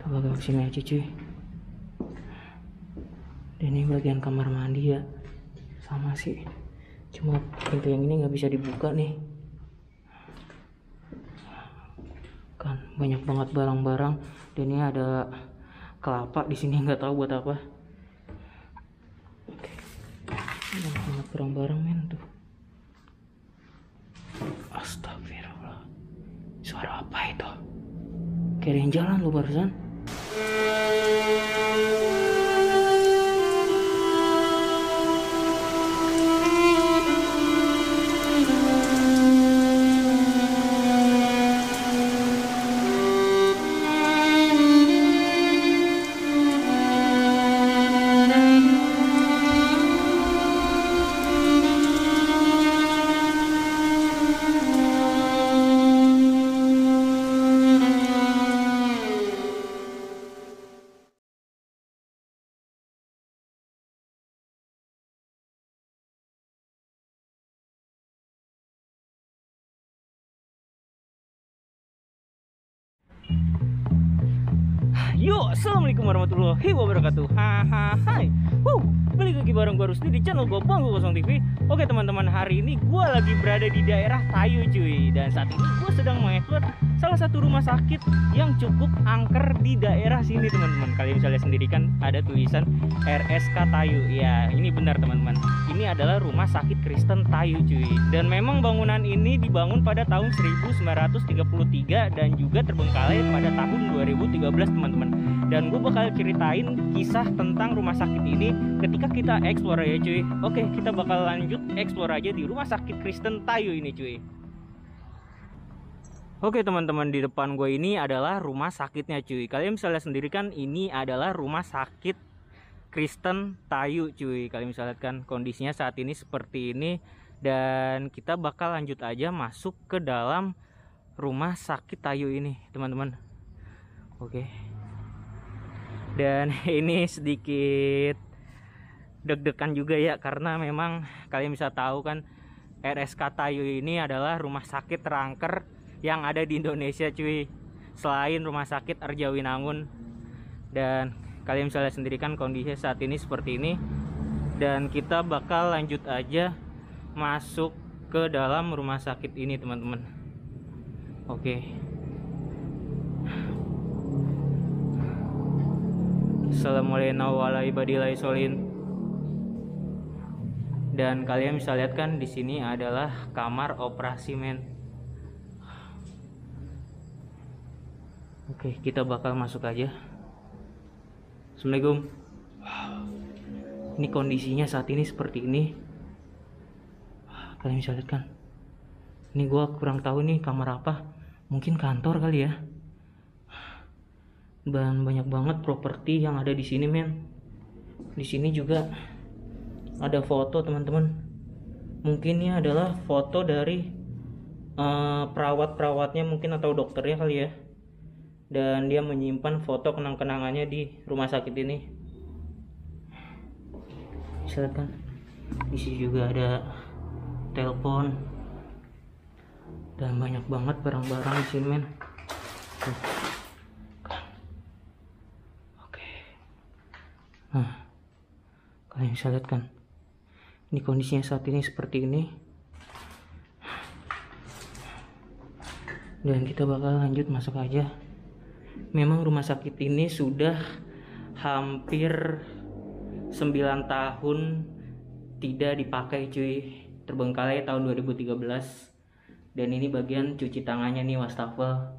bakal kesini aja cuy. Dan ini bagian kamar mandi ya, sama sih, cuma pintu yang ini nggak bisa dibuka nih kan, banyak banget barang-barang. Dan ini ada kelapa di sini, nggak tahu buat apa. Oke, banyak banget barang-barang men tuh. Astagfirullah, suara apa itu? Kayak ada yang jalan lo barusan. Yo, assalamualaikum warahmatullahi wabarakatuh. Hai, balik lagi bareng gue Rusdi di channel gue Bangku Kosong TV. Oke teman-teman, hari ini gue lagi berada di daerah Tayu cuy. Dan saat ini gue sedang mengeksplor salah satu rumah sakit yang cukup angker di daerah sini teman-teman. Kalian bisa lihat sendiri kan ada tulisan RSK Tayu. Ya, ini benar teman-teman. Ini adalah rumah sakit Kristen Tayu cuy. Dan memang bangunan ini dibangun pada tahun 1933 dan juga terbengkalai pada tahun 2013 teman-teman. Dan gue bakal ceritain kisah tentang rumah sakit ini ketika kita explore ya cuy. Oke, kita bakal lanjut explore aja di rumah sakit Kristen Tayu ini cuy. Oke teman-teman, di depan gue ini adalah rumah sakitnya cuy. Kalian bisa lihat sendiri kan, ini adalah rumah sakit Kristen Tayu cuy. Kalian bisa lihat kan kondisinya saat ini seperti ini. Dan kita bakal lanjut aja masuk ke dalam rumah sakit Tayu ini teman-teman. Oke. Dan ini sedikit deg-degan juga ya, karena memang kalian bisa tahu kan RSK Tayu ini adalah rumah sakit terangker yang ada di Indonesia cuy, selain rumah sakit Arjawinangun. Dan kalian bisa lihat sendiri kan kondisinya saat ini seperti ini. Dan kita bakal lanjut aja masuk ke dalam rumah sakit ini teman-teman. Oke. Assalamualaikum. Dan kalian bisa lihat kan di sini adalah kamar operasi men. Oke, kita bakal masuk aja. Assalamualaikum. Ini kondisinya saat ini seperti ini. Kalian bisa lihat kan. Ini gua kurang tahu nih kamar apa. Mungkin kantor kali ya. Dan banyak banget properti yang ada di sini men. Di sini juga ada foto teman-teman. Mungkin ini adalah foto dari perawat-perawatnya mungkin atau dokternya kali ya. Dan dia menyimpan foto kenang-kenangannya di rumah sakit ini. Bisa lihat kan? Di sini juga ada telepon. Dan banyak banget barang-barang di sini men. Nah, kalian bisa lihat kan, ini kondisinya saat ini seperti ini. Dan kita bakal lanjut masuk aja. Memang rumah sakit ini sudah hampir 9 tahun tidak dipakai cuy, terbengkalai tahun 2013. Dan ini bagian cuci tangannya nih, wastafel.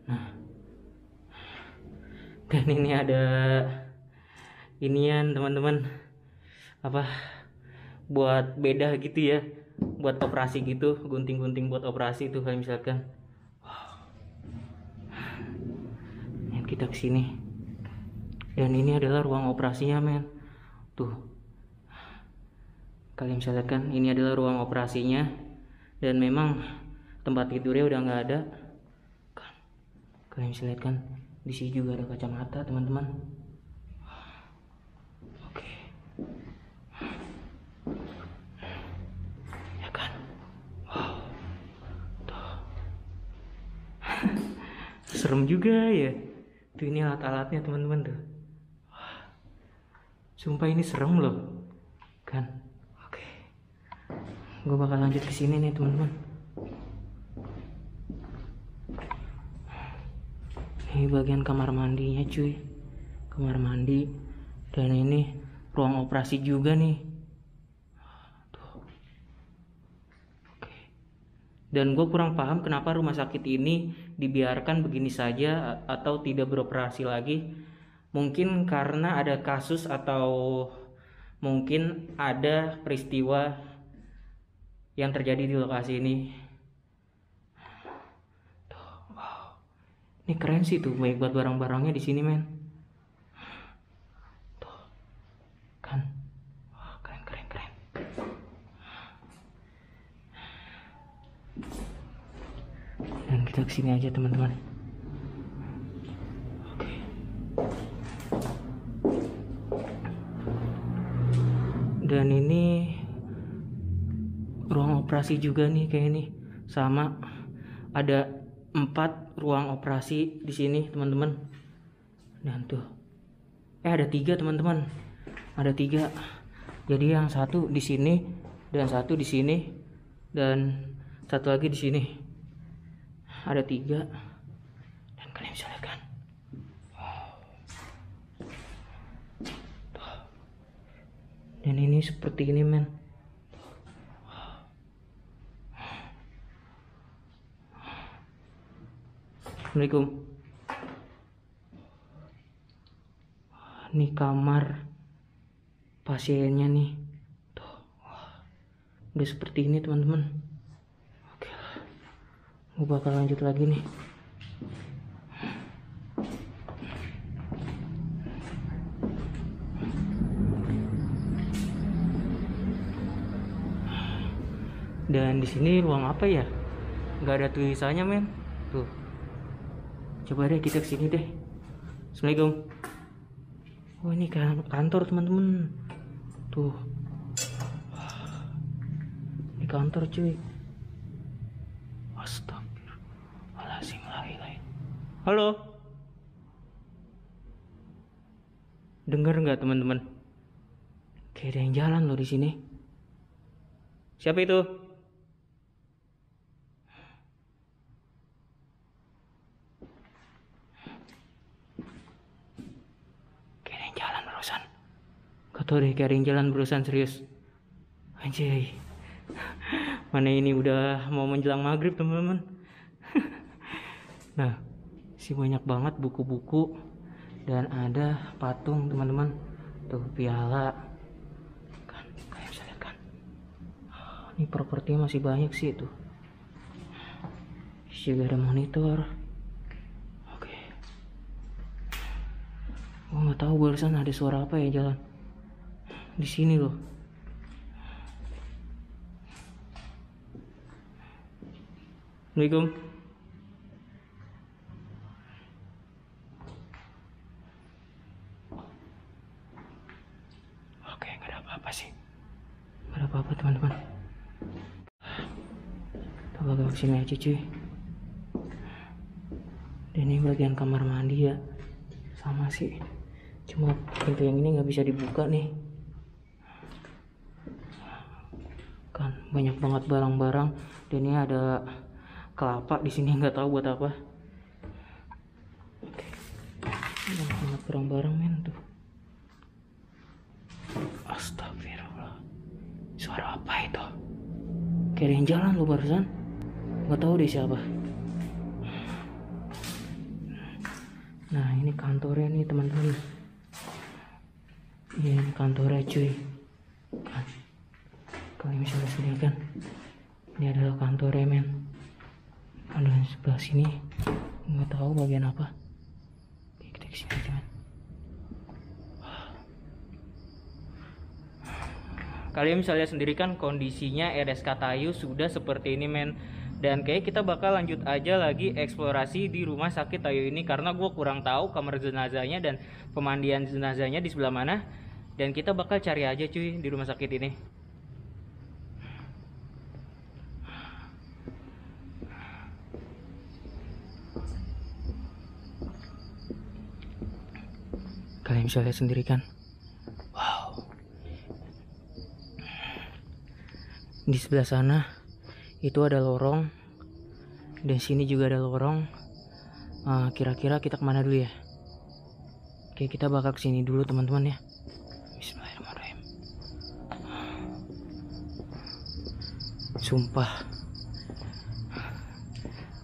Nah, dan ini ada inian teman-teman, apa, buat beda gitu ya, buat operasi gitu, gunting-gunting buat operasi tuh kalian misalkan. Yang kita kesini, dan ini adalah ruang operasinya men. Tuh, kalian bisa lihat kan, ini adalah ruang operasinya. Dan memang tempat tidurnya udah nggak ada kan. Kalian bisa lihat kan, di sini juga ada kacamata teman-teman. Serem juga ya. Tuh ini alat-alatnya teman-teman tuh. Sumpah ini serem loh. Kan. Oke. Gue bakal lanjut ke sini nih teman-teman. Ini bagian kamar mandinya cuy. Kamar mandi. Dan ini ruang operasi juga nih. Tuh. Oke. Dan gue kurang paham kenapa rumah sakit ini dibiarkan begini saja atau tidak beroperasi lagi. Mungkin karena ada kasus atau mungkin ada peristiwa yang terjadi di lokasi ini. Tuh, wow. Ini keren sih tuh, baik buat barang-barangnya di sini men. Tuh, kan, wah keren. Dan kita kesini aja teman-teman. Oke. Dan ini ruang operasi juga nih kayak ini. Sama ada 4 ruang operasi di sini teman-teman. Dan tuh ada 3 teman-teman. Ada 3. Jadi yang satu di sini dan satu di sini dan satu lagi di sini. Ada 3. Dan kalian bisa lihat kan. Dan ini seperti ini men. Assalamualaikum. Ini kamar pasiennya nih. Tuh. Udah seperti ini teman-teman. Oke lah. Gue bakal lanjut lagi nih. Dan di sini ruang apa ya? Nggak ada tulisannya men. Tuh. Coba deh kita kesini deh. Assalamualaikum. Oh ini kantor teman-teman. Tuh. Ini kantor cuy. Astagfirullahaladzim. Halo. Dengar nggak teman-teman? Kayak ada yang jalan loh di sini. Siapa itu? Gak tau deh, kayak ada yang jalan berurusan serius. Anjay. Mana ini udah mau menjelang maghrib teman-teman. Nah, sih banyak banget buku-buku. Dan ada patung teman-teman. Tuh piala. Kan, kalian bisa lihat kan. Ini propertinya masih banyak sih tuh. Juga ada monitor. Oke. Gue nggak tahu barusan ada suara apa ya jalan. Di sini loh. Assalamualaikum. Oke, nggak ada apa-apa sih. Nggak ada apa-apa teman-teman. Kita bakal kesini aja cuy. Dan ini bagian kamar mandi ya. Sama sih. Cuma pintu yang ini nggak bisa dibuka nih. Kan banyak banget barang-barang dan ini ada kelapa di sini, nggak tahu buat apa. Oke. Banyak banget barang-barang men tuh. Astagfirullah. Suara apa itu? Kayak ada yang jalan loh barusan. Nggak tahu deh siapa. Nah ini kantornya nih teman-teman. Iya ini kantornya cuy. Kan. Kalian bisa lihat sendiri kan. Ini adalah kantornya men. Ada sebelah sini. Nggak tahu bagian apa. Oke, kita kesini aja men. Kalian bisa lihat sendiri kan kondisinya RSK Tayu sudah seperti ini men. Dan kayak kita bakal lanjut aja lagi eksplorasi di rumah sakit Tayu ini. Karena gue kurang tahu kamar jenazahnya dan pemandian jenazahnya di sebelah mana. Dan kita bakal cari aja cuy di rumah sakit ini. Kalian bisa lihat sendiri kan. Wow. Di sebelah sana itu ada lorong, dan sini juga ada lorong. Kira-kira kita kemana dulu ya? Oke, kita bakal kesini dulu teman-teman ya. Bismillahirrahmanirrahim. Sumpah,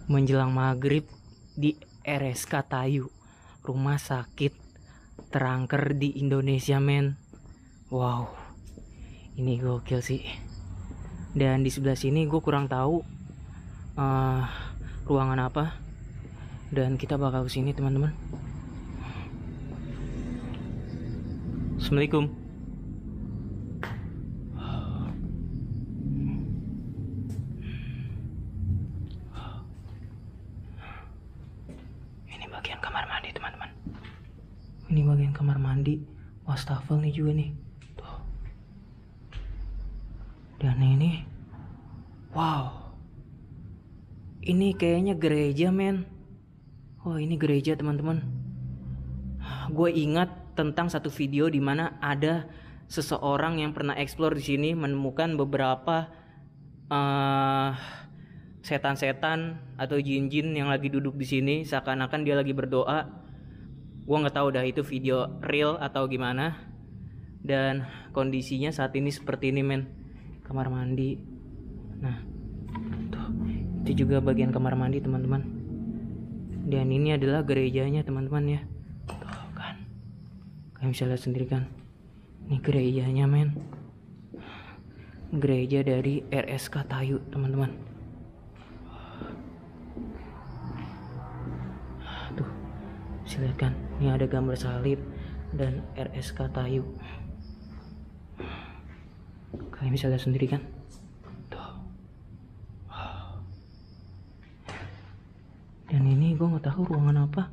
menjelang maghrib di RSK Tayu, rumah sakit terangker di Indonesia, men. Wow, ini gokil sih. Dan di sebelah sini gue kurang tahu ruangan apa, dan kita bakal kesini teman-teman. Assalamualaikum. Ini bagian kamar mandi teman-teman. Ini bagian kamar mandi. Wastafel nih juga nih. Tuh. Dan ini, wow, ini kayaknya gereja, men. Oh, ini gereja teman-teman. Gue ingat tentang satu video di mana ada seseorang yang pernah explore di sini, menemukan beberapa setan-setan atau jin-jin yang lagi duduk di sini, seakan-akan dia lagi berdoa. Gue nggak tahu dah itu video real atau gimana. Dan kondisinya saat ini seperti ini, men. Kamar mandi. Nah, tuh, itu juga bagian kamar mandi teman-teman. Dan ini adalah gerejanya teman-teman ya. Tuh kan, kalian bisa lihat sendiri kan. Ini gerejanya, men. Gereja dari RSK Tayu teman-teman. Tuh, bisa lihat kan. Ini ada gambar salib dan RSK Tayu. Kalian bisa lihat sendiri kan. Tuh. Dan ini gue nggak tahu ruangan apa.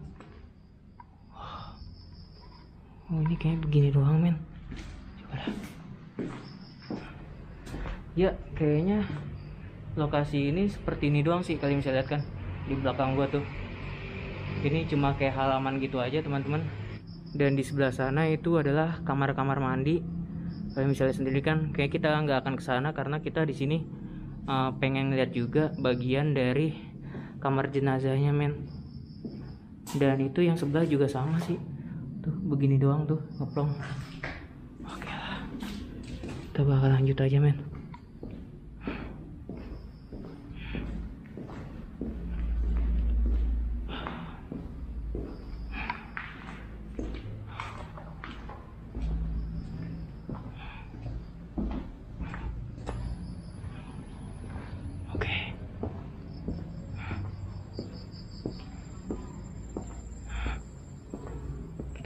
Oh, ini kayak begini doang, men. Coba dah. Ya, kayaknya lokasi ini seperti ini doang sih. Kalian bisa lihat kan di belakang gua tuh. Ini cuma kayak halaman gitu aja teman-teman. Dan di sebelah sana itu adalah kamar-kamar mandi. Kalian bisa lihat sendiri kan. Kayak kita nggak akan ke sana karena kita di sini pengen lihat juga bagian dari kamar jenazahnya, men. Dan itu yang sebelah juga sama sih. Tuh begini doang tuh ngeplong. Oke lah, kita bakal lanjut aja, men.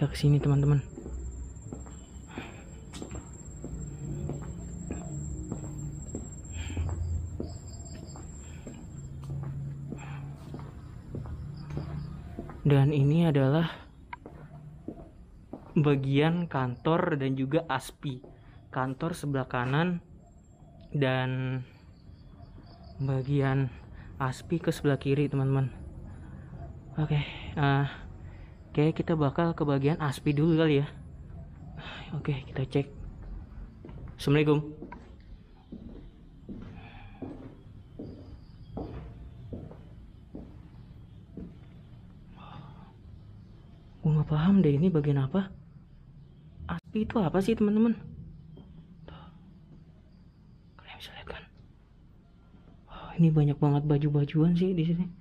Kita kesini teman-teman. Dan ini adalah bagian kantor dan juga ASPI. Kantor sebelah kanan dan bagian ASPI ke sebelah kiri teman-teman. Oke, Oke, kita bakal ke bagian ASPI dulu kali ya. Oke, kita cek. Assalamualaikum. Gue nggak paham deh ini bagian apa. ASPI itu apa sih teman-teman? Kalian bisa lihat kan? Oh, ini banyak banget baju-bajuan sih di sini.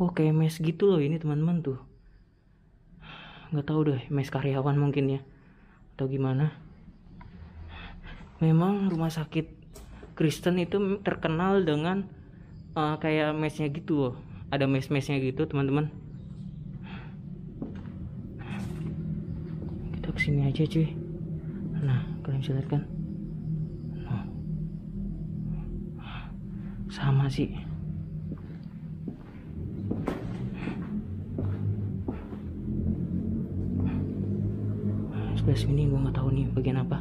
Oh, kayak mes gitu loh ini teman-teman tuh. Nggak tahu deh, mes karyawan mungkin ya, atau gimana. Memang rumah sakit Kristen itu terkenal dengan kayak mesnya gitu loh. Ada mes-mesnya gitu teman-teman. Kita kesini aja cuy. Nah, kalian bisa lihat kan. Nah, sama sih. Sebelah sini gue nggak tahu nih bagian apa.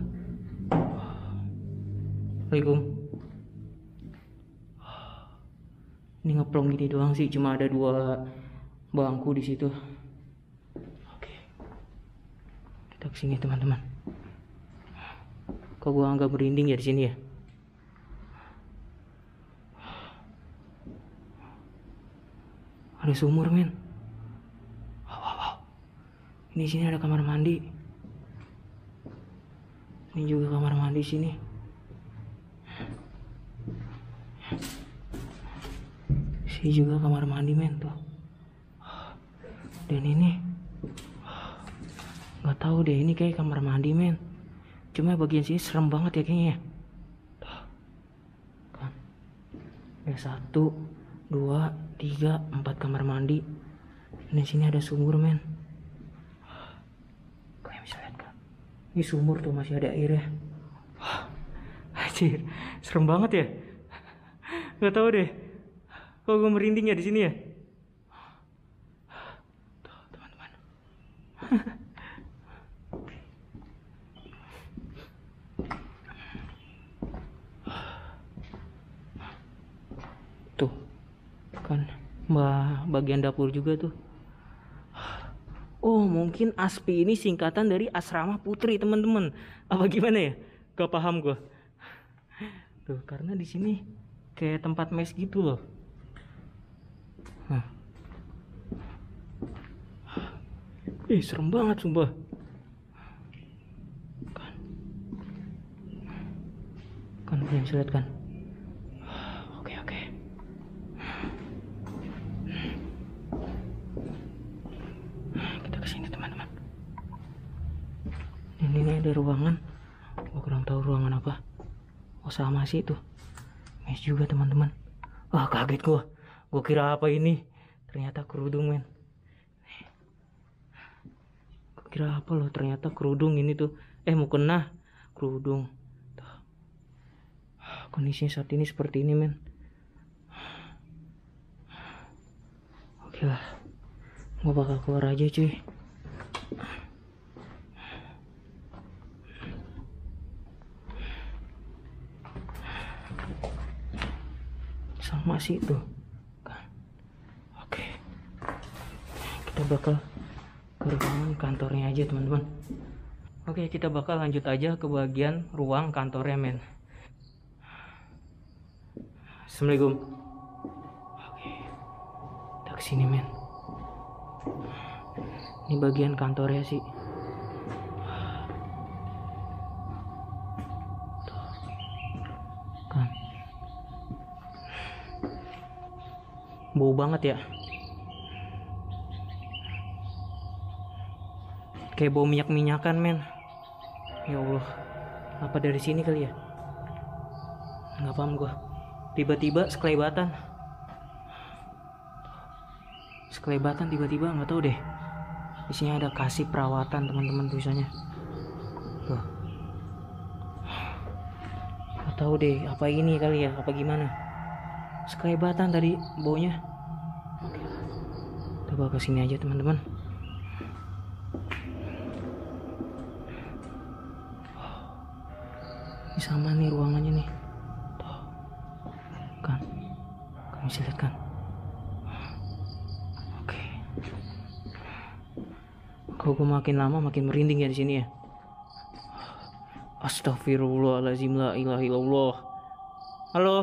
Assalamualaikum. Ini ngeplong gini doang sih, cuma ada dua bangku di situ. Oke, kita kesini teman-teman. Kok gua agak merinding ya di sini ya? Ada sumur men. Wow. Ini sini ada kamar mandi. Ini juga kamar mandi sini. Sini juga kamar mandi men tuh. Dan ini nggak tahu deh, ini kayak kamar mandi men. Cuma bagian sini serem banget ya kayaknya. Tuh. Kan. Ya 1, 2, 3, 4 kamar mandi. Dan sini ada sumur men. Kalian bisa lihat kan? Ini sumur tuh masih ada airnya. Anjir, serem banget ya. Gak tahu deh. Kok gue merinding ya di sini ya. Tuh teman-teman. Tuh kan bagian dapur juga tuh. Oh mungkin ASPI ini singkatan dari asrama putri teman-teman. Apa gimana ya? Gak paham gue. Tuh karena di sini kayak tempat mes gitu loh. Serem banget sumpah. Kan kalian bisa lihat kan. Oke. Kita kesini teman-teman. Ini ada ruangan. Gua kurang tahu ruangan apa. Oh sama sih itu. Mes juga teman-teman. Wah kaget gua. Gua kira apa ini? Ternyata kerudung men. Gua kira apa loh? Ternyata kerudung ini tuh. Mukena kerudung. Tuh. Kondisinya saat ini seperti ini men. Oke lah. Gua bakal keluar aja cuy. Sama sih tuh kan. Oke, kita bakal ke ruangan kantornya aja teman-teman. Oke, kita bakal lanjut aja ke bagian ruang kantornya men. Assalamualaikum. Oke, kita kesini men. Ini bagian kantornya sih. Kan bau banget ya, kayak bau minyak-minyakan men. Ya Allah, apa dari sini kali ya? Nggak paham gue. Tiba-tiba sekelebatan tiba-tiba nggak tahu deh. Di sini ada kasih perawatan teman-teman tulisannya. Tuh. Nggak tahu deh apa ini kali ya, apa gimana? Sekelebatan tadi baunya. Oke. Kita bawa ke sini aja teman-teman. Ini sama nih ruangannya nih. Tuh. Kan. Kamu bisa lihat kan? Oke. Kok gue makin lama makin merinding ya di sini ya. Astagfirullahaladzim, la ilaha illallah. Halo.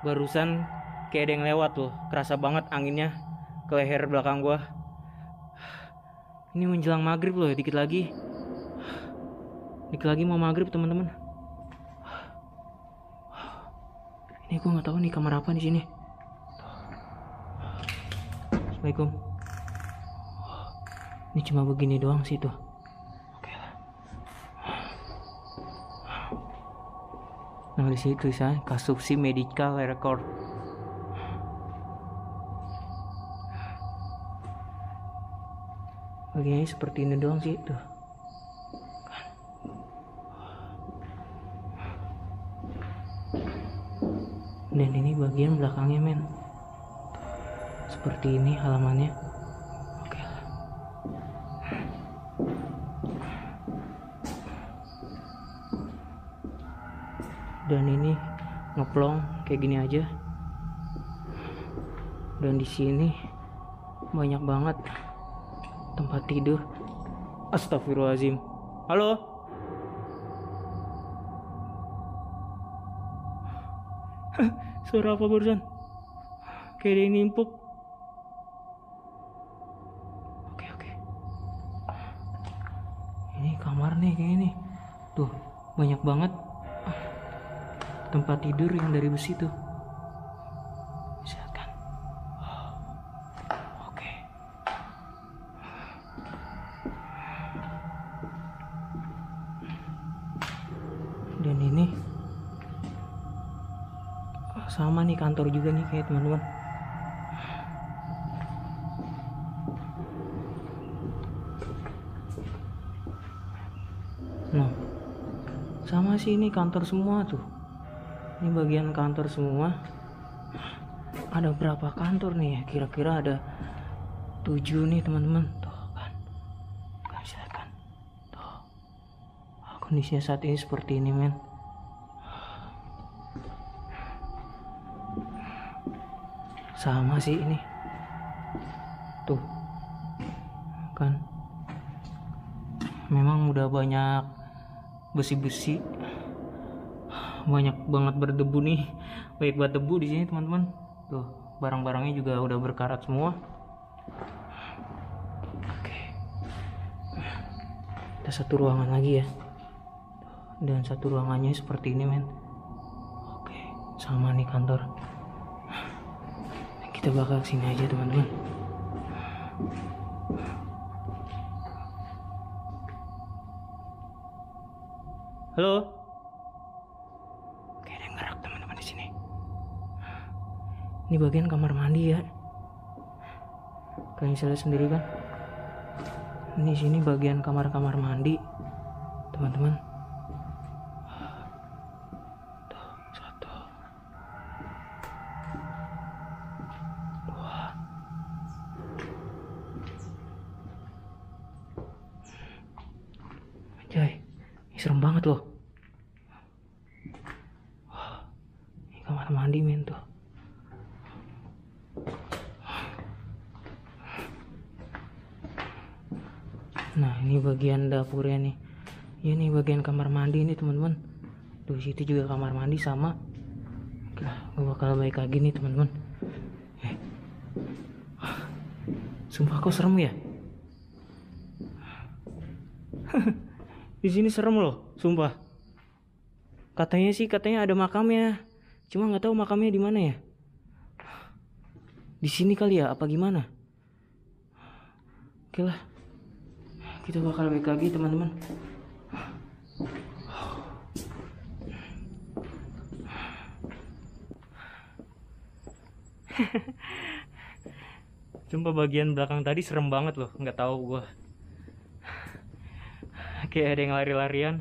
Barusan kayak ada yang lewat tuh. Kerasa banget anginnya ke leher belakang gua. Ini menjelang maghrib loh, dikit lagi mau maghrib teman-teman. Ini gua nggak tahu nih kamar apa di sini. Assalamualaikum. Ini cuma begini doang sih tuh. Nah di situ tulisannya Kasupsi Medical Record. Bagiannya seperti ini doang sih tuh. Dan ini bagian belakangnya men. Seperti ini halamannya. Oke lah. Dan ini ngeplong kayak gini aja. Dan di sini banyak banget tempat tidur. Astagfirullahaladzim. Halo? Suara apa barusan? Kayak ada yang nimpuk. Oke. Ini kamar nih kayaknya nih. Tuh, banyak banget tempat tidur yang dari besi tuh. Bisa lihat kan? Oke. Dan ini sama nih kantor juga nih kayak teman-teman. Nah, sama sih ini kantor semua tuh. Ini bagian kantor semua. Ada berapa kantor nih ya? Kira-kira ada 7 nih teman-teman. Tuh kan, bisa lihat kan? Tuh, kondisinya saat ini seperti ini men. Sama sih ini. Tuh kan, memang udah banyak besi-besi, banyak banget berdebu nih, banyak banget debu di sini teman-teman. Tuh, barang-barangnya juga udah berkarat semua. Oke, ada satu ruangan lagi ya, dan satu ruangannya seperti ini men. Oke, sama nih kantor. Kita bakal kesini aja teman-teman. Halo? Kayak ada yang gerak teman-teman di sini. Ini bagian kamar mandi ya. Kalian bisa lihat sendiri kan? Ini sini bagian kamar-kamar mandi, teman-teman. Tuh, 1, 2. Anjay, ini serem banget loh. Ini kamar mandi men tuh. Nah, ini bagian dapurnya nih. Ya nih bagian kamar mandi ini teman-teman. Tuh, situ juga kamar mandi sama. Oke, gue bakal balik lagi nih teman-teman. Sumpah kok serem ya? Di sini serem loh, sumpah. Katanya ada makamnya. Cuma nggak tahu makamnya di mana ya. Di sini kali ya, apa gimana? Oke lah. Kita bakal balik lagi teman-teman. Sumpah bagian belakang tadi serem banget loh, nggak tahu gua. Kayak ada yang lari-larian.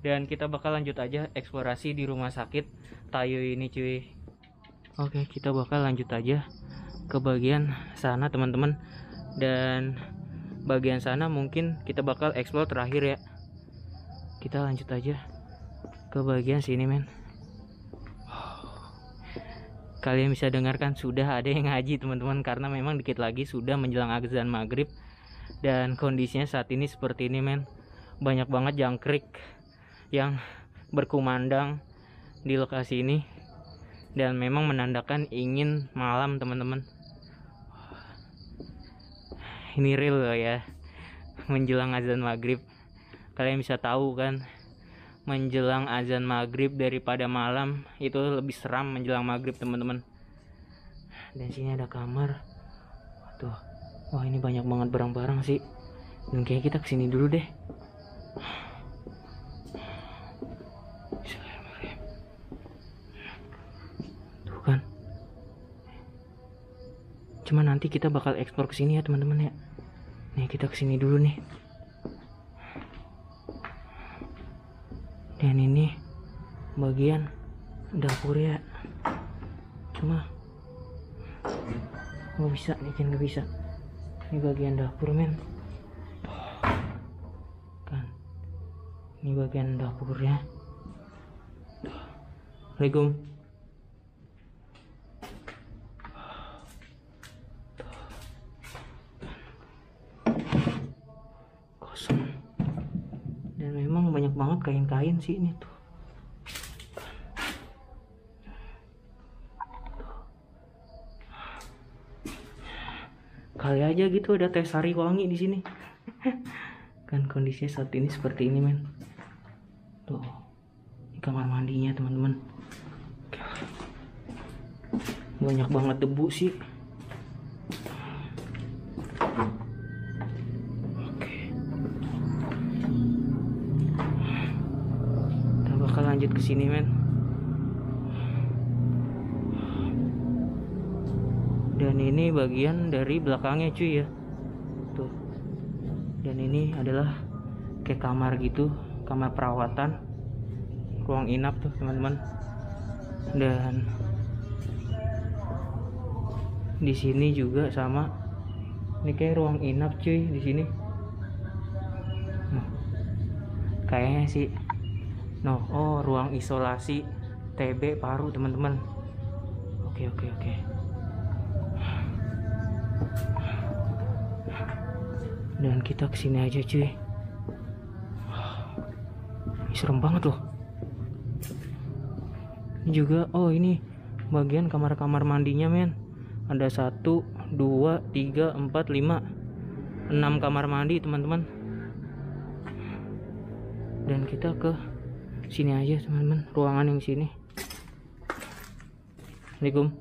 Dan kita bakal lanjut aja eksplorasi di rumah sakit Tayo ini cuy. Oke, kita bakal lanjut aja ke bagian sana teman-teman. Dan bagian sana mungkin kita bakal explore terakhir ya. Kita lanjut aja ke bagian sini men. Kalian bisa dengarkan sudah ada yang ngaji teman-teman, karena memang dikit lagi sudah menjelang azan maghrib. Dan kondisinya saat ini seperti ini men. Banyak banget jangkrik yang berkumandang di lokasi ini, dan memang menandakan ingin malam teman-teman. Ini real loh ya, menjelang azan maghrib. Kalian bisa tahu kan, menjelang azan maghrib daripada malam itu lebih seram menjelang maghrib teman-teman. Dan sini ada kamar. Tuh, wah ini banyak banget barang-barang sih. Dan kayaknya kita kesini dulu deh. Tuh kan. Cuma nanti kita bakal ekspor ke sini ya teman-teman ya. Nih kita kesini dulu nih. Dan ini bagian dapur ya. Cuma nggak bisa, nggak bisa. Ini bagian dapur men. Kan. Ini bagian dapurnya. Assalamualaikum. banget kain-kain sih ini tuh. Kali aja gitu ada teh sari wangi di sini. Kan kondisinya saat ini seperti ini, men. Tuh, ini kamar mandinya, teman-teman. Banyak banget debu sih. Oke. Kita bakal lanjut ke sini, men. Dan ini bagian dari belakangnya cuy ya. Tuh. Dan ini adalah kayak kamar gitu, kamar perawatan, ruang inap tuh teman-teman. Dan di sini juga sama. Ini kayak ruang inap cuy di sini. Kayaknya sih. Oh, ruang isolasi TB paru teman-teman. Oke. Dan kita kesini aja cuy. Ini serem banget loh. Ini juga, ini bagian kamar-kamar mandinya, men. Ada 1, 2, 3, 4, 5, 6 kamar mandi teman-teman. Dan kita ke sini aja teman-teman, ruangan yang sini. Assalamualaikum.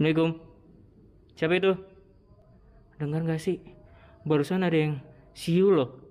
Assalamualaikum. Siapa itu? Dengar gak sih? Barusan ada yang siu loh.